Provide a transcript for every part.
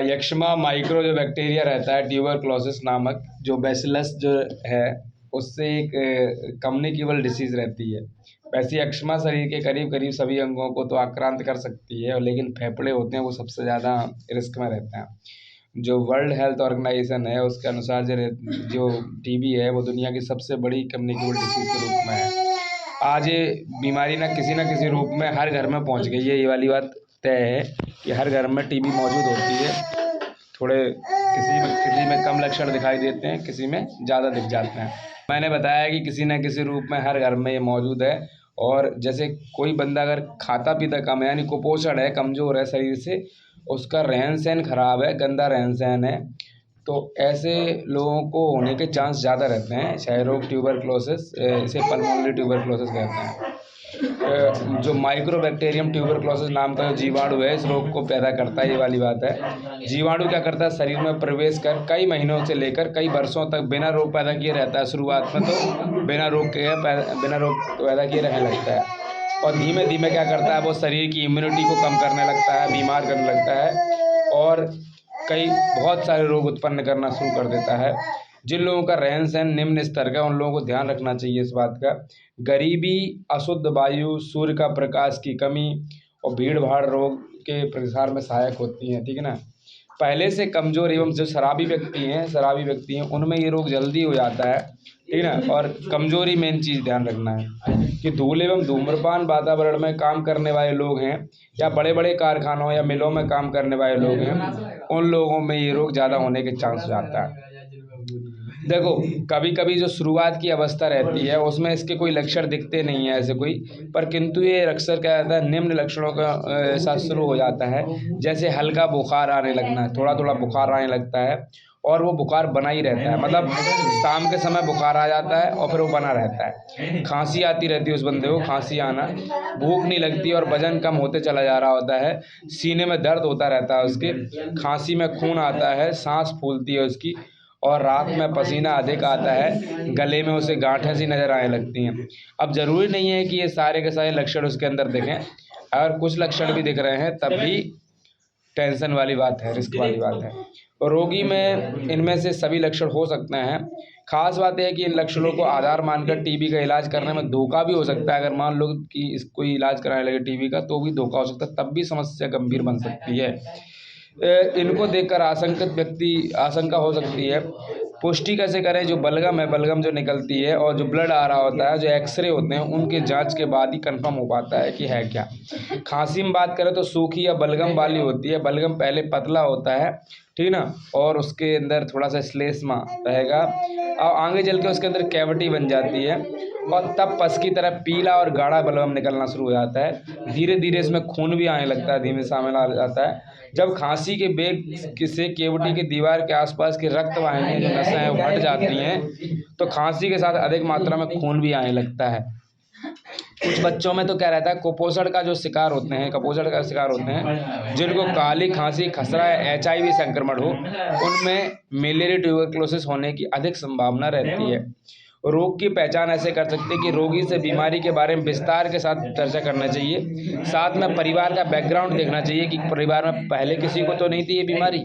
यक्ष्मा micro जो bacteria रहता है ट्यूबरक्लोसिस नामक, जो बैसिलस जो है उससे एक कम्युनिकेबल डिसीज़ रहती है। वैसे यक्ष्मा शरीर के करीब करीब सभी अंगों को तो आक्रांत कर सकती है, लेकिन फेफड़े होते हैं वो सबसे ज़्यादा रिस्क में रहते हैं। जो वर्ल्ड हेल्थ ऑर्गेनाइजेशन है उसके अनुसार जो टीबी है वो दुनिया की सबसे बड़ी कम्युनिकेबल डिसीज़ के रूप में है। आज ये बीमारी ना किसी रूप में हर घर में पहुंच गई है। ये वाली बात तय है कि हर घर में टीबी मौजूद होती है। थोड़े किसी में कम लक्षण दिखाई देते हैं, किसी में ज़्यादा दिख जाते हैं। मैंने बताया कि किसी न किसी रूप में हर घर में ये मौजूद है। और जैसे कोई बंदा अगर खाता पीता कम है, यानी कुपोषण है, कमज़ोर है शरीर से, उसका रहन सहन खराब है, गंदा रहन सहन है, तो ऐसे लोगों को होने के चांस ज़्यादा रहते हैं। क्षय रोग ट्यूबरक्लोसिस, इसे पल्मोनरी ट्यूबरक्लोसिस कहते हैं। जो माइक्रोबैक्टीरियम ट्यूबरक्लोसिस नाम का जो जीवाणु है इस रोग को पैदा करता है, ये वाली बात है। जीवाणु क्या करता है, शरीर में प्रवेश कर कई महीनों से लेकर कई वर्षों तक बिना रोग पैदा किए रहता है। शुरुआत में तो बिना रोग पैदा किए रहने लगता है, और धीमे धीमे क्या करता है, वो शरीर की इम्यूनिटी को कम करने लगता है, बीमार करने लगता है, और कई बहुत सारे रोग उत्पन्न करना शुरू कर देता है। जिन लोगों का रहन सहन निम्न स्तर का, उन लोगों को ध्यान रखना चाहिए इस बात का। गरीबी, अशुद्ध वायु, सूर्य का प्रकाश की कमी और भीड़ भाड़ रोग के प्रसार में सहायक होती हैं, ठीक है ना। पहले से कमज़ोर एवं जो शराबी व्यक्ति हैं उनमें ये रोग जल्दी हो जाता है, ठीक है ना। और कमज़ोरी मेन चीज़ ध्यान रखना है कि धूल एवं धूम्रपान वातावरण में काम करने वाले लोग हैं, या बड़े बड़े कारखानों या मिलों में काम करने वाले लोग हैं, उन लोगों में ये रोग ज़्यादा होने के चांस जाता है। देखो, कभी कभी जो शुरुआत की अवस्था रहती है उसमें इसके कोई लक्षण दिखते नहीं है ऐसे कोई, पर किंतु ये अक्सर क्या रहता है, निम्न लक्षणों का साथ शुरू हो जाता है। जैसे हल्का बुखार आने लगना, थोड़ा थोड़ा बुखार आने लगता है, और वो बुखार बना ही रहता है, मतलब शाम के समय बुखार आ जाता है और फिर वो बना रहता है। खांसी आती रहती है उस बंदे को, खांसी आना, भूख नहीं लगती और वजन कम होते चला जा रहा होता है, सीने में दर्द होता रहता है उसके, खांसी में खून आता है, सांस फूलती है उसकी, और रात में पसीना अधिक आता है, गले में उसे गांठें सी नज़र आने लगती हैं। अब ज़रूरी नहीं है कि ये सारे के सारे लक्षण उसके अंदर दिखें, अगर कुछ लक्षण भी दिख रहे हैं तब भी टेंशन वाली बात है, रिस्क वाली बात है। रोगी में इनमें से सभी लक्षण हो सकते हैं। खास बात यह है कि इन लक्षणों को आधार मानकर टीबी का इलाज करने में धोखा भी हो सकता है। अगर मान लो कि इसको इलाज कराने लगे टीबी का, तो भी धोखा हो सकता है, तब भी समस्या गंभीर बन सकती है। इनको देखकर आशंका हो सकती है। पुष्टि कैसे करें, जो बलगम है, बलगम जो निकलती है और जो ब्लड आ रहा होता है, जो एक्सरे होते हैं, उनके जांच के बाद ही कंफर्म हो पाता है कि है क्या। खांसी में बात करें तो सूखी या बलगम वाली होती है। बलगम पहले पतला होता है, ठीक ना, और उसके अंदर थोड़ा सा श्लेष्मा रहेगा, और आगे चल के उसके अंदर कैविटी बन जाती है, और तब पस की तरह पीला और गाढ़ा बलगम निकलना शुरू हो जाता है। धीरे धीरे इसमें खून भी आने लगता है, धीमे शामिल आ जाता है। जब खांसी के बेग से केवटी की दीवार के आसपास की रक्त वाहिनियां जो नसें हैं वो हट जाती हैं, तो खांसी के साथ अधिक मात्रा में खून भी आने लगता है। कुछ बच्चों में तो क्या रहता है, कुपोषण का शिकार होते हैं, जिनको काली खांसी, खसरा या HIV संक्रमण हो, उनमें मलेरिया ट्यूबरक्लोसिस होने की अधिक संभावना रहती है। रोग की पहचान ऐसे कर सकते हैं कि रोगी से बीमारी के बारे में विस्तार के साथ चर्चा करना चाहिए। साथ में परिवार का बैकग्राउंड देखना चाहिए कि परिवार में पहले किसी को तो नहीं थी ये बीमारी।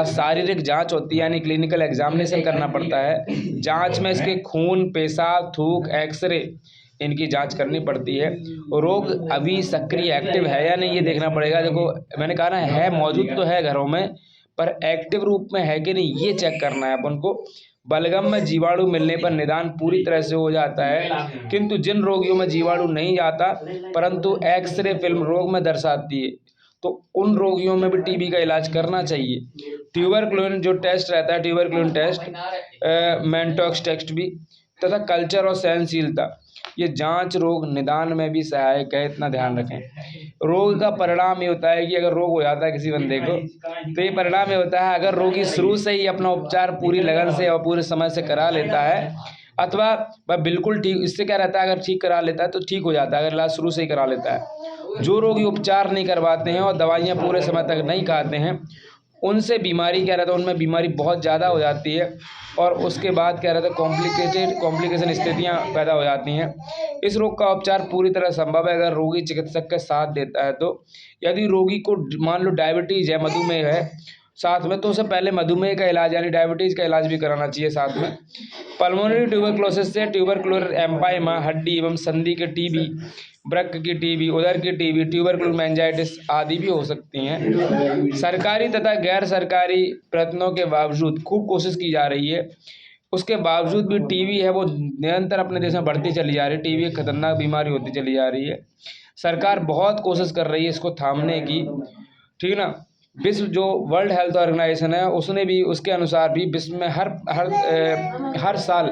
शारीरिक जांच होती है, यानी क्लिनिकल एग्जामिनेशन करना पड़ता है। जांच में इसके खून, पेशाब, थूक, एक्सरे, इनकी जांच करनी पड़ती है। रोग अभी सक्रिय एक्टिव है या नहीं ये देखना पड़ेगा। देखो, मैंने कहा ना, है मौजूद तो है घरों में, पर एक्टिव रूप में है कि नहीं ये चेक करना है अपन को। बलगम में जीवाणु मिलने पर निदान पूरी तरह से हो जाता है, किंतु जिन रोगियों में जीवाणु नहीं जाता परंतु एक्सरे फिल्म रोग में दर्शाती है, तो उन रोगियों में भी टीबी का इलाज करना चाहिए। ट्यूबरक्लोसिस जो टेस्ट रहता है, ट्यूबरक्लोसिस टेस्ट, मैनटॉक्स टेस्ट भी, तथा कल्चर और सहनशीलता, ये जांच रोग निदान में भी सहायक है, इतना ध्यान रखें। रोग का परिणाम ये होता है कि अगर रोग हो जाता है किसी बंदे को, तो ये परिणाम ये होता है, अगर रोगी शुरू से ही अपना उपचार पूरी लगन से और पूरे समय से करा लेता है, अथवा वह बिल्कुल ठीक, इससे क्या रहता है, अगर ठीक करा लेता है तो ठीक हो जाता है, अगर इलाज शुरू से ही करा लेता है। जो रोगी उपचार नहीं करवाते हैं और दवाइयाँ पूरे समय तक नहीं खाते हैं, उनसे बीमारी क्या रहता है, उनमें बीमारी बहुत ज़्यादा हो जाती है और उसके बाद क्या रहता है, कॉम्प्लिकेशन स्थितियाँ पैदा हो जाती हैं। इस रोग का उपचार पूरी तरह संभव है अगर रोगी चिकित्सक का साथ देता है तो। यदि रोगी को मान लो डायबिटीज़ है, मधुमेह है साथ में, तो उसे पहले मधुमेह का इलाज यानी डायबिटीज़ का इलाज भी कराना चाहिए साथ में। पल्मोनरी ट्यूबरक्लोसिस से ट्यूबरकुलर एम्पाइमा, हड्डी एवं संधि के टीबी, वृक्क की टीबी, उदर की टीबी, ट्यूबरकुलर मेनिंजाइटिस आदि भी हो सकती हैं। सरकारी तथा गैर सरकारी प्रयत्नों के बावजूद खूब कोशिश की जा रही है, उसके बावजूद भी टीबी है वो निरंतर अपने देश में बढ़ती चली जा रही है। टीबी एक खतरनाक बीमारी होती चली जा रही है। सरकार बहुत कोशिश कर रही है इसको थामने की, ठीक है ना। विश्व जो वर्ल्ड हेल्थ ऑर्गेनाइजेशन है उसने भी उसके अनुसार भी विश्व में हर साल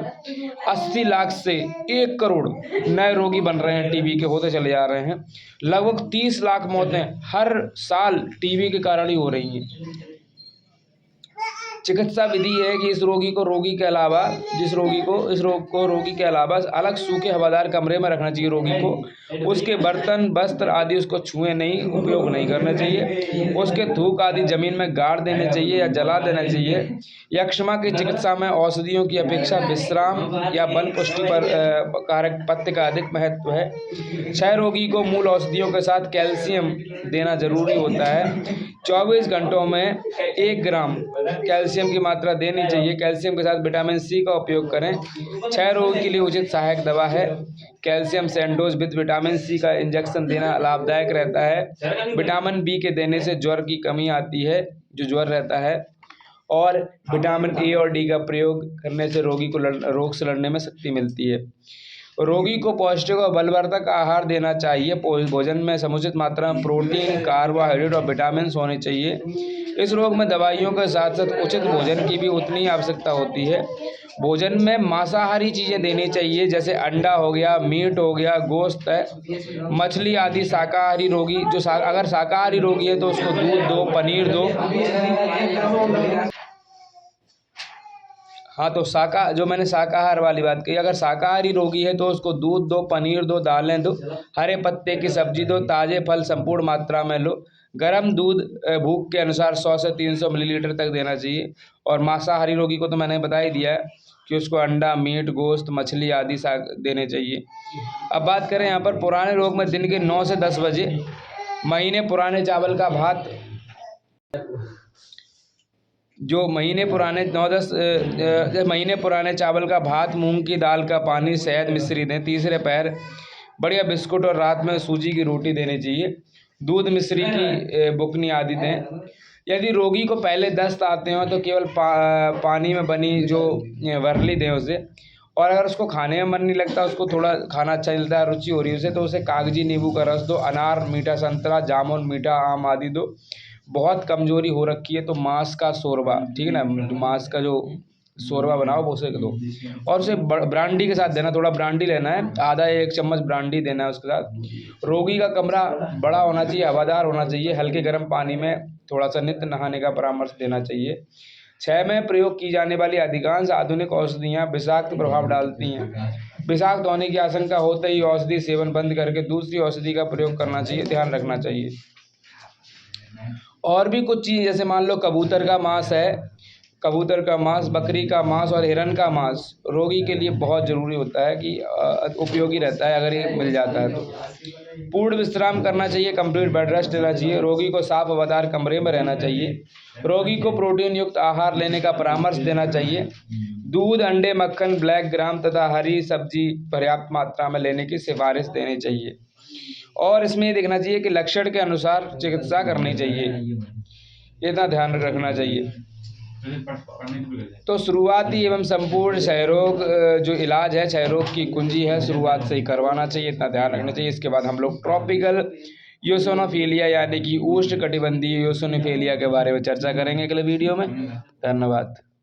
80 लाख से 1 करोड़ नए रोगी बन रहे हैं, टीबी के होते चले जा रहे हैं। लगभग 30 लाख मौतें हर साल टीबी के कारण ही हो रही हैं। चिकित्सा विधि है कि इस रोगी को रोगी के अलावा अलग सूखे हवादार कमरे में रखना चाहिए रोगी को। उसके बर्तन वस्त्र आदि उसको छुए नहीं, उपयोग नहीं करना चाहिए। उसके थूक आदि जमीन में गाड़ देने चाहिए या जला देना चाहिए। यक्ष्मा की चिकित्सा में औषधियों की अपेक्षा विश्राम या बल पुष्टि पर कारक पथ्य का अधिक महत्व है। क्षय रोगी को मूल औषधियों के साथ कैल्शियम देना जरूरी होता है। 24 घंटों में 1 ग्राम कैल्शियम की मात्रा देनी चाहिए। कैल्शियम के साथ विटामिन सी का उपयोग करें। क्षय रोग के लिए उचित सहायक दवा है calcium Sandoz with vitamin C का इंजेक्शन देना लाभदायक रहता है। विटामिन बी के देने से ज्वर की कमी आती है, जो ज्वर रहता है, और विटामिन ए और डी का प्रयोग करने से रोगी को रोग से लड़ने में शक्ति मिलती है। रोगी को पौष्टिक और बलवर्धक आहार देना चाहिए। भोजन में समुचित मात्रा में प्रोटीन, कार्बोहाइड्रेट और विटामिन होने चाहिए। इस रोग में दवाइयों के साथ साथ उचित भोजन की भी उतनी आवश्यकता होती है। भोजन में मांसाहारी चीज़ें देनी चाहिए, जैसे अंडा हो गया, मीट हो गया, गोश्त है, मछली आदि। शाकाहारी रोगी अगर शाकाहारी रोगी है तो उसको दूध दो, पनीर दो। हाँ, तो जो मैंने शाकाहार वाली बात कही, अगर शाकाहारी रोगी है तो उसको दूध दो, पनीर दो, दालें दो, हरे पत्ते की सब्जी दो, ताज़े फल संपूर्ण मात्रा में लो। गर्म दूध भूख के अनुसार 100 से 300 मिलीलीटर तक देना चाहिए। और मांसाहारी रोगी को तो मैंने बता ही दिया है कि उसको अंडा, मीट, गोश्त, मछली आदि देने चाहिए। अब बात करें यहाँ पर पुराने रोग में दिन के 9 से 10 बजे महीने पुराने चावल का भात, जो महीने पुराने चावल का भात, मूंग की दाल का पानी, शहद मिश्री दें। तीसरे पैर बढ़िया बिस्कुट और रात में सूजी की रोटी देनी चाहिए। दूध मिश्री की बुकनी आदि दें। यदि रोगी को पहले दस्त आते हो तो केवल पानी में बनी जो वर्ली दें उसे। और अगर उसको खाने में मन नहीं लगता, उसको थोड़ा खाना अच्छा नहीं लगता, रुचि हो रही है उसे, तो उसे कागजी नींबू का रस दो। अनार, मीठा संतरा, जामुन, मीठा आम आदि दो। बहुत कमजोरी हो रखी है तो मांस का शोरबा, ठीक है ना, मांस का जो शोरबा बनाओ वो उसे दो। और उसे ब्रांडी के साथ देना, थोड़ा ब्रांडी लेना है, आधा 1 चम्मच ब्रांडी देना है उसके साथ। रोगी का कमरा बड़ा होना चाहिए, हवादार होना चाहिए। हल्के गर्म पानी में थोड़ा सा नित्य नहाने का परामर्श देना चाहिए। क्षय में प्रयोग की जाने वाली अधिकांश आधुनिक औषधियाँ विषाक्त प्रभाव डालती हैं। विषाक्त होने की आशंका होते ही औषधि सेवन बंद करके दूसरी औषधि का प्रयोग करना चाहिए, ध्यान रखना चाहिए। और भी कुछ चीज़, जैसे मान लो कबूतर का मांस है, कबूतर का मांस, बकरी का मांस और हिरन का मांस रोगी के लिए बहुत ज़रूरी होता है कि उपयोगी रहता है अगर ये मिल जाता है तो। पूर्ण विश्राम करना चाहिए, कंप्लीट बेड रेस्ट लेना चाहिए। रोगी को साफ हवादार कमरे में रहना चाहिए। रोगी को प्रोटीन युक्त आहार लेने का परामर्श देना चाहिए। दूध, अंडे, मक्खन, ब्लैक ग्राम तथा हरी सब्जी पर्याप्त मात्रा में लेने की सिफारिश देनी चाहिए। और इसमें ये देखना चाहिए कि लक्षण के अनुसार चिकित्सा करनी चाहिए, इतना ध्यान रखना चाहिए। तो शुरुआती एवं संपूर्ण क्षयरोग जो इलाज है, क्षयरोग की कुंजी है, शुरुआत से ही करवाना चाहिए, इतना ध्यान रखना चाहिए। इसके बाद हम लोग ट्रॉपिकल यूसिनोफिलिया यानी कि उष्णकटिबंधीय यूसिनोफिलिया के बारे में चर्चा करेंगे अगले वीडियो में। धन्यवाद।